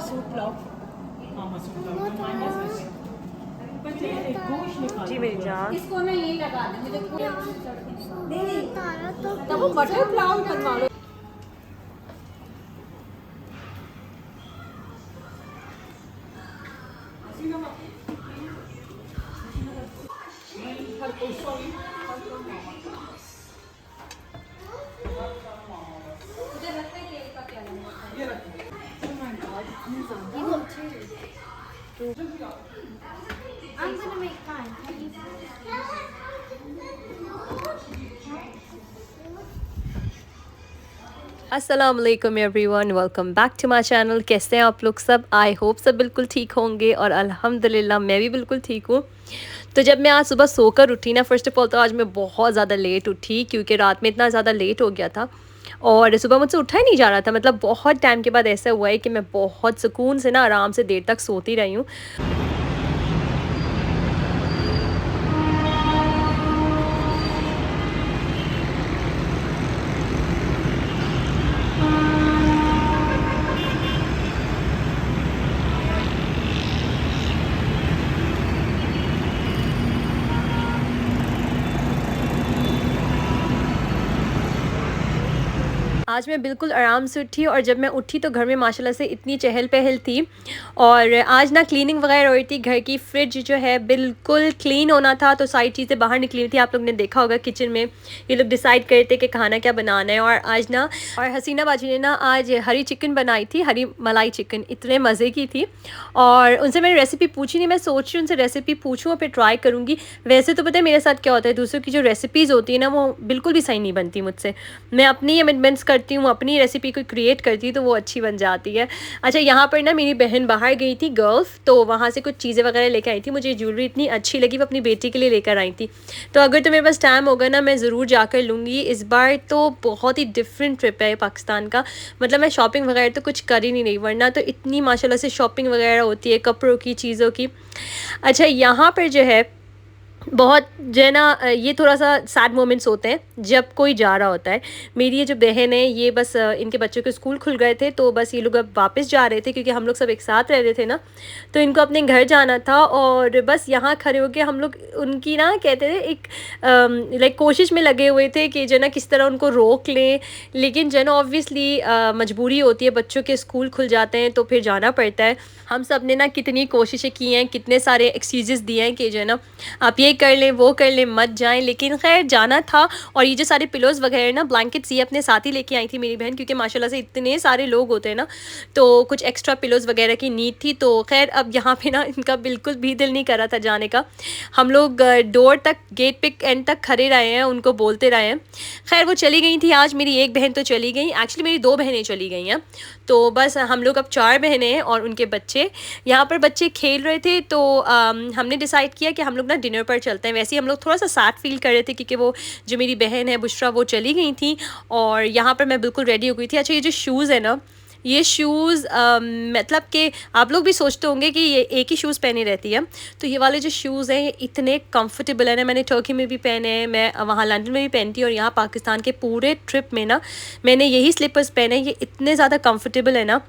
मसूर पुलाव। हाँ मसूर पुलाव जी मेरी जान। इसको ना यही लगा दे मुझे पूरे तो तब वो बटर पुलाव बनवा लो। I'm gonna make fun. अस्सलाम वालेकुम everyone, welcome back to my channel. कैसे हैं आप लोग सब? आई होप सब बिल्कुल ठीक होंगे और अल्हम्दुलिल्लाह मैं भी बिल्कुल ठीक हूँ। तो जब मैं आज सुबह सोकर उठी ना, फ़र्स्ट ऑफ़ ऑल तो आज मैं बहुत ज़्यादा लेट उठी क्योंकि रात में इतना ज़्यादा लेट हो गया था और सुबह मुझसे उठा ही नहीं जा रहा था। मतलब बहुत टाइम के बाद ऐसा हुआ है कि मैं बहुत सुकून से ना आराम से देर तक सोती रही हूँ। आज मैं बिल्कुल आराम से उठी और जब मैं उठी तो घर में माशाल्लाह से इतनी चहल पहल थी। और आज ना क्लीनिंग वगैरह हो रही थी। घर की फ्रिज जो है बिल्कुल क्लीन होना था तो सारी चीज़ें बाहर निकली थी। आप लोग ने देखा होगा किचन में ये लोग डिसाइड कर रहे थे कि खाना क्या बनाना है। और आज ना और हसीना बाजी ने ना आज हरी चिकन बनाई थी, हरी मलाई चिकन, इतने मज़े की थी। और उनसे मैंने रेसिपी पूछी नहीं, मैं सोच रही हूँ उनसे रेसिपी पूछूँ और फिर ट्राई करूँगी। वैसे तो पता है मेरे साथ क्या होता है, दूसरों की जो रेसिपीज़ होती है ना वो बिल्कुल भी सही नहीं बनती मुझसे। मैं अपनी अमेंडमेंट्स करती हूँ, अपनी रेसिपी को क्रिएट करती हूँ तो वो अच्छी बन जाती है। अच्छा, यहाँ पर ना मेरी बहन बाहर गई थी गल्फ़, तो वहाँ से कुछ चीज़ें वगैरह लेकर आई थी। मुझे ज्वेलरी इतनी अच्छी लगी, वो अपनी बेटी के लिए लेकर आई थी। तो अगर तो मेरे पास टाइम होगा ना मैं ज़रूर जाकर लूँगी। इस बार तो बहुत ही डिफरेंट ट्रिप है पाकिस्तान का। मतलब मैं शॉपिंग वगैरह तो कुछ कर ही नहीं रही, वरना तो इतनी माशाल्लाह से शॉपिंग वगैरह होती है कपड़ों की, चीज़ों की। अच्छा, यहाँ पर जो है बहुत जो है ना ये थोड़ा सा सैड मोमेंट्स होते हैं जब कोई जा रहा होता है। मेरी ये जो बहन है ये बस इनके बच्चों के स्कूल खुल गए थे तो बस ये लोग अब वापस जा रहे थे क्योंकि हम लोग सब एक साथ रह रहे थे ना, तो इनको अपने घर जाना था। और बस यहाँ खड़े होके हम लोग उनकी ना कहते थे एक लाइक कोशिश में लगे हुए थे कि जो ना किस तरह उनको रोक लें। लेकिन जो ना ऑब्वियसली मजबूरी होती है, बच्चों के स्कूल खुल जाते हैं तो फिर जाना पड़ता है। हम सब ने ना कितनी कोशिशें की हैं, कितने सारे एक्सक्यूज़ दिए हैं कि जो है ना आप ये कर लें वो कर लें, मत जाएं, लेकिन खैर जाना था। और ये जो सारे पिलोज़ वगैरह ना, ब्लैंकेट्स, ये अपने साथ ही लेके आई थी मेरी बहन क्योंकि माशाल्लाह से इतने सारे लोग होते हैं ना तो कुछ एक्स्ट्रा पिलोज़ वगैरह की नीड थी। तो खैर अब यहाँ पे ना इनका बिल्कुल भी दिल नहीं कर रहा था जाने का। हम लोग डोर तक, गेट पे एंड तक खड़े रहे हैं, उनको बोलते रहे हैं। खैर वो चली गई थी। आज मेरी एक बहन तो चली गई, एक्चुअली मेरी दो बहनें चली गई हैं। तो बस हम लोग अब 4 बहनें हैं और उनके बच्चे। यहाँ पर बच्चे खेल रहे थे तो हमने डिसाइड किया कि हम लोग ना डिनर पर चलते हैं। वैसे ही हम लोग थोड़ा सा सैड फील कर रहे थे क्योंकि वो जो मेरी बहन है बुशरा वो चली गई थी और यहाँ पर मैं बिल्कुल रेडी हो गई थी। अच्छा, ये जो शूज़ है ना, ये शूज़ मतलब कि आप लोग भी सोचते होंगे कि ये एक ही शूज़ पहनी रहती है, तो ये वाले जो शूज़ हैं ये इतने कंफर्टेबल है ना। मैंने टर्की में भी पहने हैं, मैं वहाँ लंदन में भी पहनती हूँ और यहाँ पाकिस्तान के पूरे ट्रिप में ना मैंने यही स्लीपर्स पहने। ये इतने ज़्यादा कंफर्टेबल है ना,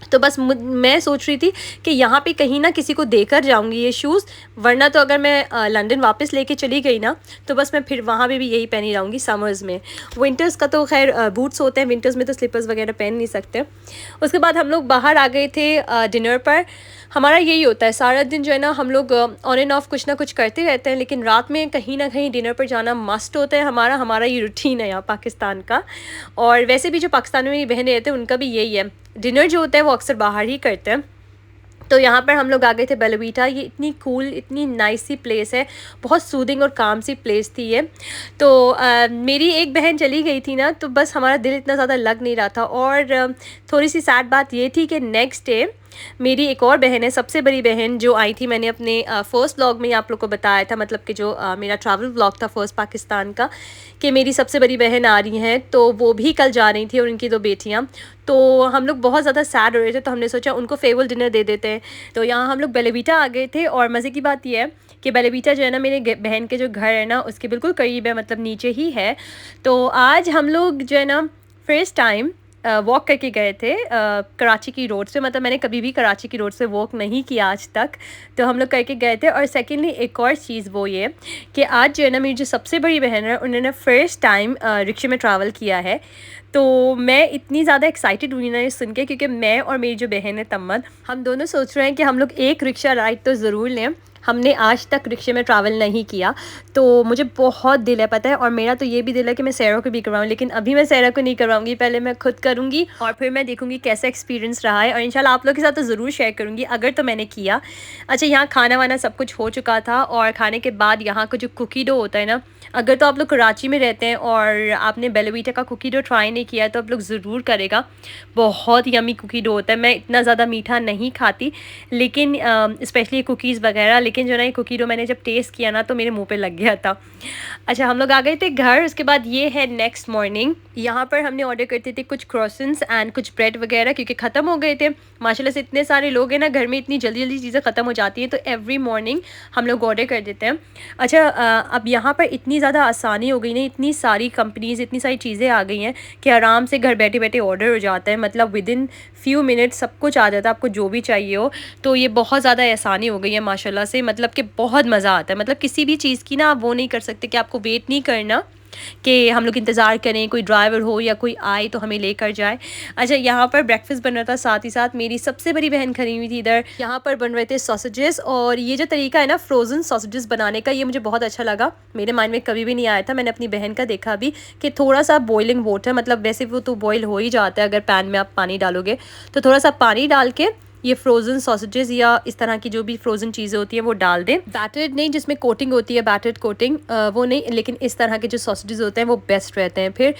तो बस मैं सोच रही थी कि यहाँ पे कहीं ना किसी को देकर जाऊँगी ये शूज़, वरना तो अगर मैं लंदन वापस लेके चली गई ना तो बस मैं फिर वहाँ पे भी यही पहनी रहूँगी समर्स में। विंटर्स का तो खैर बूट्स होते हैं, विंटर्स में तो स्लीपर्स वगैरह पहन नहीं सकते। उसके बाद हम लोग बाहर आ गए थे डिनर पर। हमारा यही होता है सारा दिन जो है ना, हम लोग ऑन एंड ऑफ कुछ ना कुछ करते रहते हैं, लेकिन रात में कहीं ना कहीं डिनर पर जाना मस्ट होता है। हमारा ये रूटीन है यहाँ पाकिस्तान का। और वैसे भी जो पाकिस्तान में मेरी बहनें रहते हैं उनका भी यही है, डिनर जो होता है वो अक्सर बाहर ही करते हैं। तो यहाँ पर हम लोग आ गए थे बेला वीटा। ये इतनी कूल, इतनी नाइस सी प्लेस है, बहुत सूदिंग और काम सी प्लेस थी ये। तो मेरी एक बहन चली गई थी ना तो बस हमारा दिल इतना ज़्यादा लग नहीं रहा था। और थोड़ी सी सैड बात ये थी कि नेक्स्ट डे मेरी एक और बहन है, सबसे बड़ी बहन जो आई थी, मैंने अपने फर्स्ट व्लॉग में आप लोग को बताया था, मतलब कि जो मेरा ट्रैवल व्लॉग था फर्स्ट पाकिस्तान का, कि मेरी सबसे बड़ी बहन आ रही हैं। तो वो भी कल जा रही थी और उनकी 2 बेटियाँ। तो हम लोग बहुत ज़्यादा सैड हो रहे थे तो हमने सोचा उनको फेयरवेल डिनर दे देते हैं। तो यहाँ हम लोग बेला वीटा आ गए थे और मज़े की बात यह है कि बेला वीटा जो है ना मेरे बहन के जो घर है ना उसके बिल्कुल करीब है, मतलब नीचे ही है। तो आज हम लोग जो है ना फर्स्ट टाइम वॉक करके गए थे कराची की रोड से। मतलब मैंने कभी भी कराची की रोड से वॉक नहीं किया आज तक, तो हम लोग करके गए थे। और सेकेंडली एक और चीज़ वो ये कि आज जो है ना, मेरी जो सबसे बड़ी बहन है उन्होंने फ़र्स्ट टाइम रिक्शे में ट्रैवल किया है। तो मैं इतनी ज़्यादा एक्साइटेड हुई ना ये सुन के, क्योंकि मैं और मेरी जो बहन है तम्मद, हम दोनों सोच रहे हैं कि हम लोग एक रिक्शा राइड तो ज़रूर लें। हमने आज तक रिक्शे में ट्रैवल नहीं किया, तो मुझे बहुत दिल है, पता है। और मेरा तो ये भी दिल है कि मैं सैरा को भी करवाऊँ, लेकिन अभी मैं सैरा को नहीं करवाऊँगी, पहले मैं खुद करूँगी और फिर मैं देखूँगी कैसा एक्सपीरियंस रहा है। और इंशाल्लाह आप लोग के साथ तो ज़रूर शेयर करूँगी अगर तो मैंने किया। अच्छा, यहाँ खाना वाना सब कुछ हो चुका था, और खाने के बाद यहाँ का जो कुकी डो होता है ना, अगर तो आप लोग कराची में रहते हैं और आपने बेला वीटा का कुकी डो ट्राई नहीं किया है तो आप लोग ज़रूर करेगा। बहुत यमी कुकी डो होता है। मैं इतना ज़्यादा मीठा नहीं खाती, लेकिन स्पेशली कुकीज़ वगैरह, लेकिन जो ना ये कुकी डो मैंने जब टेस्ट किया ना तो मेरे मुंह पे लग गया था। अच्छा, हम लोग आ गए थे घर। उसके बाद ये है नेक्स्ट मॉर्निंग। यहाँ पर हमने ऑर्डर करते थे कुछ क्रॉसेंट्स एंड कुछ ब्रेड वगैरह, क्योंकि ख़त्म हो गए थे। माशाल्लाह से इतने सारे लोग हैं ना घर में, इतनी जल्दी जल्दी चीज़ें ख़त्म हो जाती हैं, तो एवरी मॉर्निंग हम लोग ऑर्डर कर देते हैं। अच्छा, अब यहाँ पर इतनी ज़्यादा आसानी हो गई ना, इतनी सारी कंपनीज़, इतनी सारी चीज़ें आ गई हैं कि आराम से घर बैठे बैठे ऑर्डर हो जाता है। मतलब विद इन फ्यू मिनट्स सब कुछ आ जाता है, आपको जो भी चाहिए हो। तो ये बहुत ज़्यादा आसानी हो गई है माशाल्लाह से, मतलब कि बहुत मज़ा आता है। मतलब किसी भी चीज़ की ना आप वो नहीं कर सकते कि आपको वेट नहीं करना कि हम लोग इंतज़ार करें कोई ड्राइवर हो या कोई आए तो हमें लेकर जाए। अच्छा, यहाँ पर ब्रेकफास्ट बन रहा था, साथ ही साथ मेरी सबसे बड़ी बहन खड़ी हुई थी इधर। यहाँ पर बन रहे थे सॉसेजेस, और ये जो तरीका है ना फ्रोज़न सॉसेजेस बनाने का, ये मुझे बहुत अच्छा लगा। मेरे माइंड में कभी भी नहीं आया था। मैंने अपनी बहन का देखा भी कि थोड़ा सा बॉइलिंग वाटर, मतलब वैसे वो तो बॉयल हो ही जाता है अगर पैन में आप पानी डालोगे, तो थोड़ा सा पानी डाल के ये फ्रोज़न सॉसेजेस या इस तरह की जो भी फ्रोज़न चीज़ें होती हैं वो डाल दें। बैटर्ड नहीं, जिसमें कोटिंग होती है, बैटर्ड कोटिंग वो नहीं, लेकिन इस तरह के जो सॉसेजेस होते हैं वो बेस्ट रहते हैं फिर।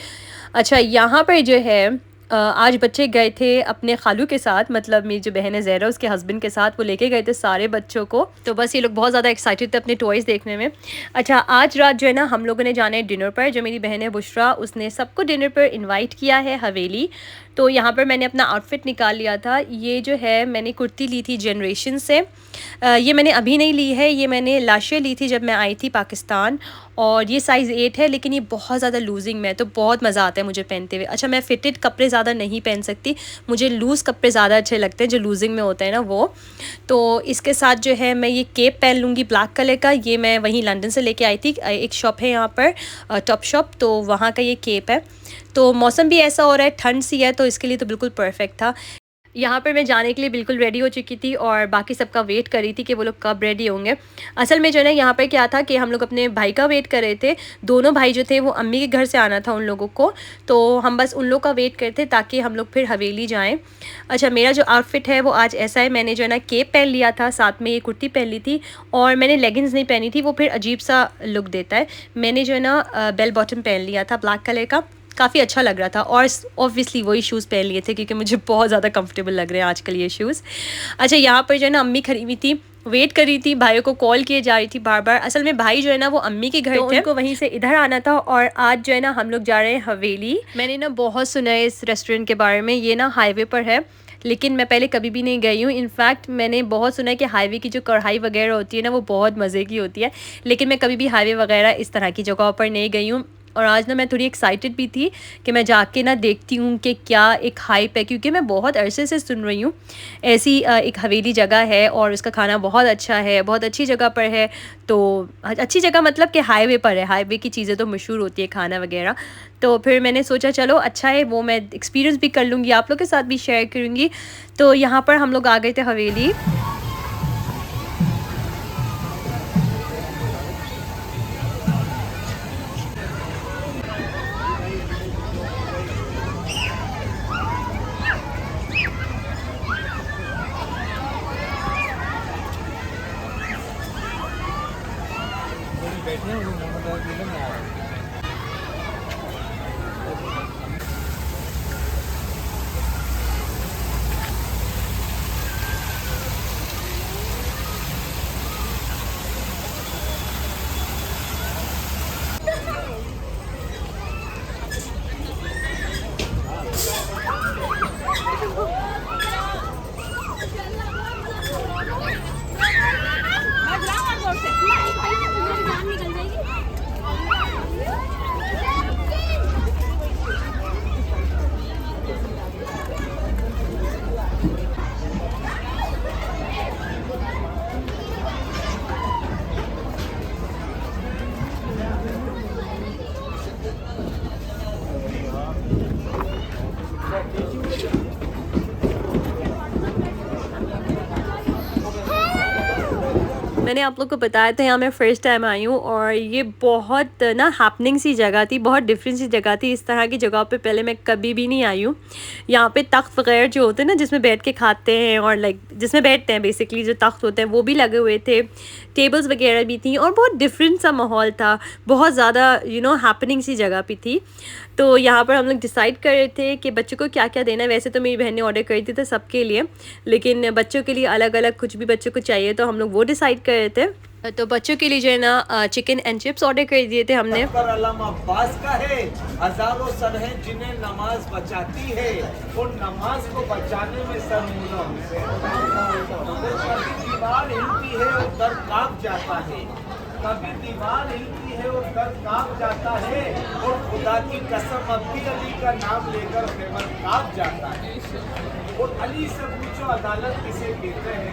अच्छा, यहाँ पर जो है आज बच्चे गए थे अपने खालू के साथ, मतलब मेरी जो बहन है ज़हरा उसके हस्बैंड के साथ, वो लेके गए थे सारे बच्चों को। तो बस ये लोग बहुत ज़्यादा एक्साइटेड थे अपने टॉयज़ देखने में। अच्छा, आज रात जो है ना हम लोगों ने जाना है डिनर पर। जो मेरी बहन है बुशरा, उसने सबको डिनर पर इन्वाइट किया है हवेली। तो यहाँ पर मैंने अपना आउटफिट निकाल लिया था। ये जो है मैंने कुर्ती ली थी जनरेशन से। ये मैंने अभी नहीं ली है, ये मैंने लास्ट ईयर ली थी जब मैं आई थी पाकिस्तान, और ये साइज़ 8 है, लेकिन ये बहुत ज़्यादा लूजिंग में है, तो बहुत मज़ा आता है मुझे पहनते हुए। अच्छा, मैं फिटेड कपड़े ज़्यादा नहीं पहन सकती, मुझे लूज़ कपड़े ज़्यादा अच्छे लगते हैं जो लूजिंग में होते हैं ना वो। तो इसके साथ जो है मैं ये केप पहन लूँगी ब्लैक कलर का। ये मैं वहीं लंदन से लेके आई थी, एक शॉप है यहाँ पर टॉप शॉप, तो वहाँ का ये केप है। तो मौसम भी ऐसा हो रहा है, ठंड सी है, तो इसके लिए तो बिल्कुल परफेक्ट था। यहाँ पर मैं जाने के लिए बिल्कुल रेडी हो चुकी थी और बाकी सबका वेट कर रही थी कि वो लोग कब रेडी होंगे। असल में जो है ना यहाँ पर क्या था कि हम लोग अपने भाई का वेट कर रहे थे। दोनों भाई जो थे वो अम्मी के घर से आना था उन लोगों को, तो हम बस उन लोग का वेट करते ताकि हम लोग फिर हवेली जाएं। अच्छा, मेरा जो आउटफिट है वो आज ऐसा है। मैंने जो है ना केप पहन लिया था, साथ में ये कुर्ती पहन ली थी, और मैंने लेगिंग्स नहीं पहनी थी, वो फिर अजीब सा लुक देता है। मैंने जो है ना बेल बॉटम पहन लिया था ब्लैक कलर का, काफ़ी अच्छा लग रहा था। और ऑब्वियसली वही शूज़ पहन लिए थे क्योंकि मुझे बहुत ज़्यादा कंफर्टेबल लग रहे हैं आजकल ये शूज़। अच्छा, यहाँ पर जो है ना अम्मी खड़ी हुई थी, वेट कर रही थी, भाइयों को कॉल किए जा रही थी बार बार। असल में भाई जो है ना वो अम्मी के घर थे, उनको वहीं से इधर आना था, और आज जो है ना हम लोग जा रहे हैं हवेली। मैंने ना बहुत सुना है इस रेस्टोरेंट के बारे में। ये ना हाईवे पर है, लेकिन मैं पहले कभी भी नहीं गई हूँ। इनफैक्ट मैंने बहुत सुना है कि हाईवे की जो कढ़ाई वगैरह होती है ना वो बहुत मज़े की होती है, लेकिन मैं कभी भी हाईवे वगैरह इस तरह की जगहों पर नहीं गई हूँ। और आज ना मैं थोड़ी एक्साइटेड भी थी कि मैं जाके ना देखती हूँ कि क्या एक हाइप है, क्योंकि मैं बहुत अरसे से सुन रही हूँ ऐसी एक हवेली जगह है और उसका खाना बहुत अच्छा है, बहुत अच्छी जगह पर है। तो अच्छी जगह मतलब कि हाईवे पर है, हाईवे की चीज़ें तो मशहूर होती है खाना वगैरह। तो फिर मैंने सोचा चलो अच्छा है, वो मैं एक्सपीरियंस भी कर लूँगी, आप लोग के साथ भी शेयर करूँगी। तो यहाँ पर हम लोग आ गए थे हवेली। बैठे हैं मोहम्मद आ रहा है। मैंने आप लोग को बताया था यहाँ मैं फ़र्स्ट टाइम आई हूँ और ये बहुत ना हैपनिंग सी जगह थी, बहुत डिफरेंट सी जगह थी। इस तरह की जगह पे पहले मैं कभी भी नहीं आई हूँ। यहाँ पे तख्त वगैरह जो होते हैं ना जिसमें बैठ के खाते हैं और लाइक जिसमें बैठते हैं बेसिकली, जो तख्त होते हैं वो भी लगे हुए थे, टेबल्स वगैरह भी थी और बहुत डिफरेंट सा माहौल था, बहुत ज़्यादा हैपनिंग सी जगह पे थी। तो यहाँ पर हम लोग डिसाइड कर रहे थे कि बच्चों को क्या क्या देना है। वैसे तो मेरी बहन ने ऑर्डर करी थी तो सबके लिए, लेकिन बच्चों के लिए अलग अलग कुछ भी बच्चों को चाहिए तो हम लोग वो डिसाइड कर रहे थे। तो बच्चों के लिए जो है ना चिकन एंड चिप्स ऑर्डर कर दिए थे हमने। अल्लामा अब्बास का है, हजारों सर हैं जिन्हें नमाज बचाती है और नमाज को बचाने में सर दीवार हिलती है और दर कांप जाता है, कभी दीवार हिलती है और दर कांप जाता है और खुदा की कसम अब भी अली का नाम लेकर फेवर कांप जाता है। और अली से पूछो अदालत किसे कहते हैं,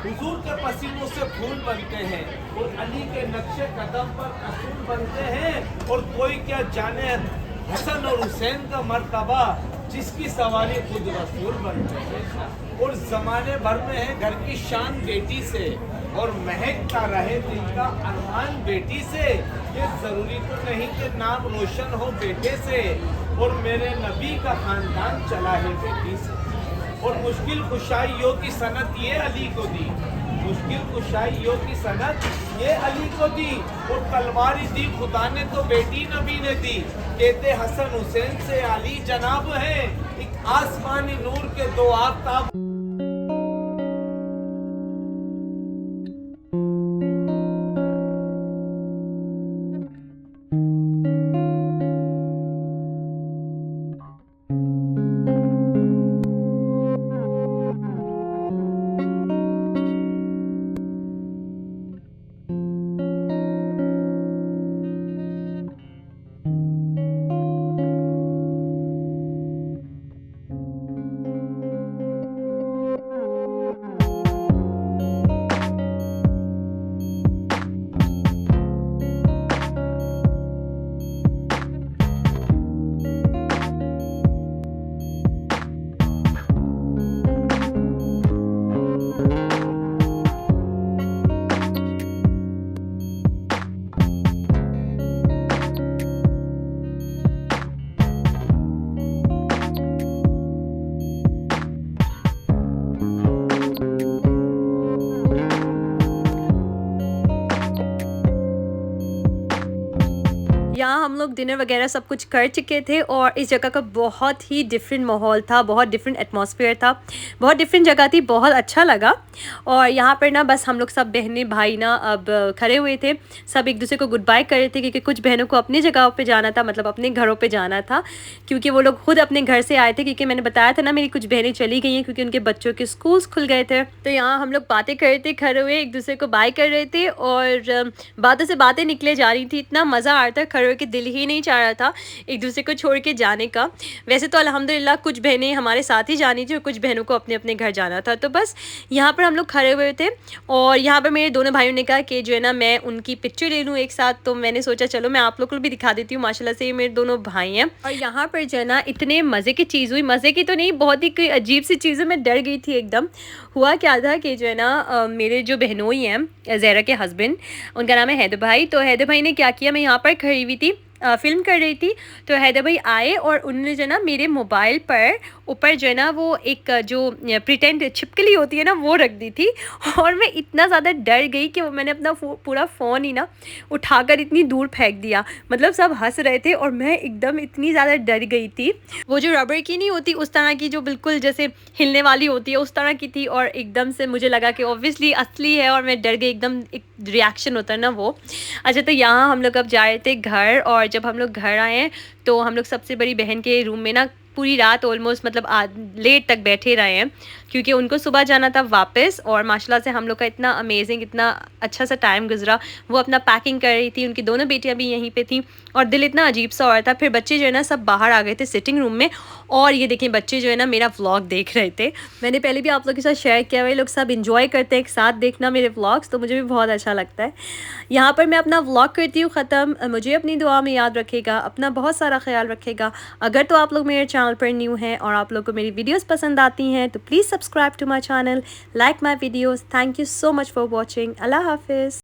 हुजूर के पसीनों से फूल बनते हैं और अली के नक्शे कदम पर असूल बनते हैं। और कोई क्या जाने हसन और हुसैन का मर्तबा जिसकी सवारी खुद रसूल बनते हैं। और जमाने भर में है घर की शान बेटी से और महकता रहे दिल का अरमान बेटी से। ये जरूरी तो नहीं कि नाम रोशन हो बेटे से और मेरे नबी का खानदान चला है बेटी से। और मुश्किल कुशाइयों की सनत ये अली को दी, मुश्किल कुशाइयों की सनत ये अली को दी। और तलवारी दी खुदा ने तो बेटी नबी ने दी, कहते हसन हुसैन से अली जनाब है, एक आसमानी नूर के दो आफ्ताब। यहाँ हम लोग डिनर वगैरह सब कुछ कर चुके थे और इस जगह का बहुत ही डिफरेंट माहौल था, बहुत डिफरेंट एटमॉस्फेयर था, बहुत डिफरेंट जगह थी, बहुत अच्छा लगा। और यहाँ पर ना बस हम लोग सब बहनें भाई ना अब खड़े हुए थे, सब एक दूसरे को गुड बाय कर रहे थे क्योंकि कुछ बहनों को अपनी जगहों पे जाना था, मतलब अपने घरों पे जाना था, क्योंकि वो लोग खुद अपने घर से आए थे। क्योंकि मैंने बताया था ना मेरी कुछ बहनें चली गई हैं क्योंकि उनके बच्चों के स्कूल्स खुल गए थे। तो यहाँ हम लोग बातें कर रहे थे, खड़े हुए एक दूसरे को बाय कर रहे थे और बातों से बातें निकले जा रही थी। इतना मज़ा आ रहा था, खड़े होकर दिल ही नहीं चाह रहा था एक दूसरे को छोड़ के जाने का। वैसे तो अल्हम्दुलिल्लाह कुछ बहनें हमारे साथ ही जानी थी और कुछ बहनों को अपने अपने घर जाना था। तो बस यहाँ पर हम लोग खड़े हुए थे और यहाँ पर मेरे दोनों भाइयों ने कहा कि जो है ना मैं उनकी पिक्चर ले लूँ एक साथ। तो मैंने सोचा चलो मैं आप लोग को भी दिखा देती हूँ। माशाल्लाह से ये मेरे दोनों भाई हैं। और यहाँ पर जो है ना इतने मज़े की चीज़ हुई, मज़े की तो नहीं, बहुत ही कोई अजीब सी चीज़ें, मैं डर गई थी एकदम। हुआ क्या था कि जो है ना मेरे जो बहनोई हैं, ज़हरा के हस्बैंड, उनका नाम है हैदर भाई। तो हैदर भाई ने क्या किया, मैं यहाँ पर खड़ी हुई थी, फ़िल्म कर रही थी, तो हैदर भाई आए और उन्होंने जो है ना मेरे मोबाइल पर ऊपर जो है ना वो एक जो प्रिटेंड छिपकली होती है ना वो रख दी थी। और मैं इतना ज़्यादा डर गई कि मैंने अपना पूरा फ़ोन ही ना उठाकर इतनी दूर फेंक दिया। मतलब सब हंस रहे थे और मैं एकदम इतनी ज़्यादा डर गई थी। वो जो रबर की नहीं होती उस तरह की, जो बिल्कुल जैसे हिलने वाली होती है, उस तरह की थी। और एकदम से मुझे लगा कि ऑब्वियसली असली है और मैं डर गई एकदम। एक रिएक्शन होता है ना वो। अच्छा, तो यहाँ हम लोग अब जा रहे थे घर और जब हम लोग घर आए हैं तो हम लोग सबसे बड़ी बहन के रूम में ना पूरी रात ऑलमोस्ट मतलब लेट तक बैठे रहे हैं क्योंकि उनको सुबह जाना था वापस। और माशाल्लाह से हम लोग का इतना अमेजिंग, इतना अच्छा सा टाइम गुजरा। वो अपना पैकिंग कर रही थी, उनकी दोनों बेटियां भी यहीं पे थी और दिल इतना अजीब सा हो रहा था। फिर बच्चे जो है ना सब बाहर आ गए थे सिटिंग रूम में और ये देखें बच्चे जो है ना मेरा व्लॉग देख रहे थे। मैंने पहले भी आप लोगों के साथ शेयर किया हुआ, ये लोग सब इंजॉय करते हैं एक साथ देखना मेरे व्लॉग्स, तो मुझे भी बहुत अच्छा लगता है। यहाँ पर मैं अपना व्लॉग करती हूँ ख़त्म। मुझे अपनी दुआ में याद रखेगा, अपना बहुत सारा ख्याल रखेगा। अगर तो आप लोग मेरे चैनल पर न्यू हैं और आप लोग को मेरी वीडियोस पसंद आती हैं तो please subscribe to my channel, like my videos. Thank you so much for watching. Allah हाफिज़।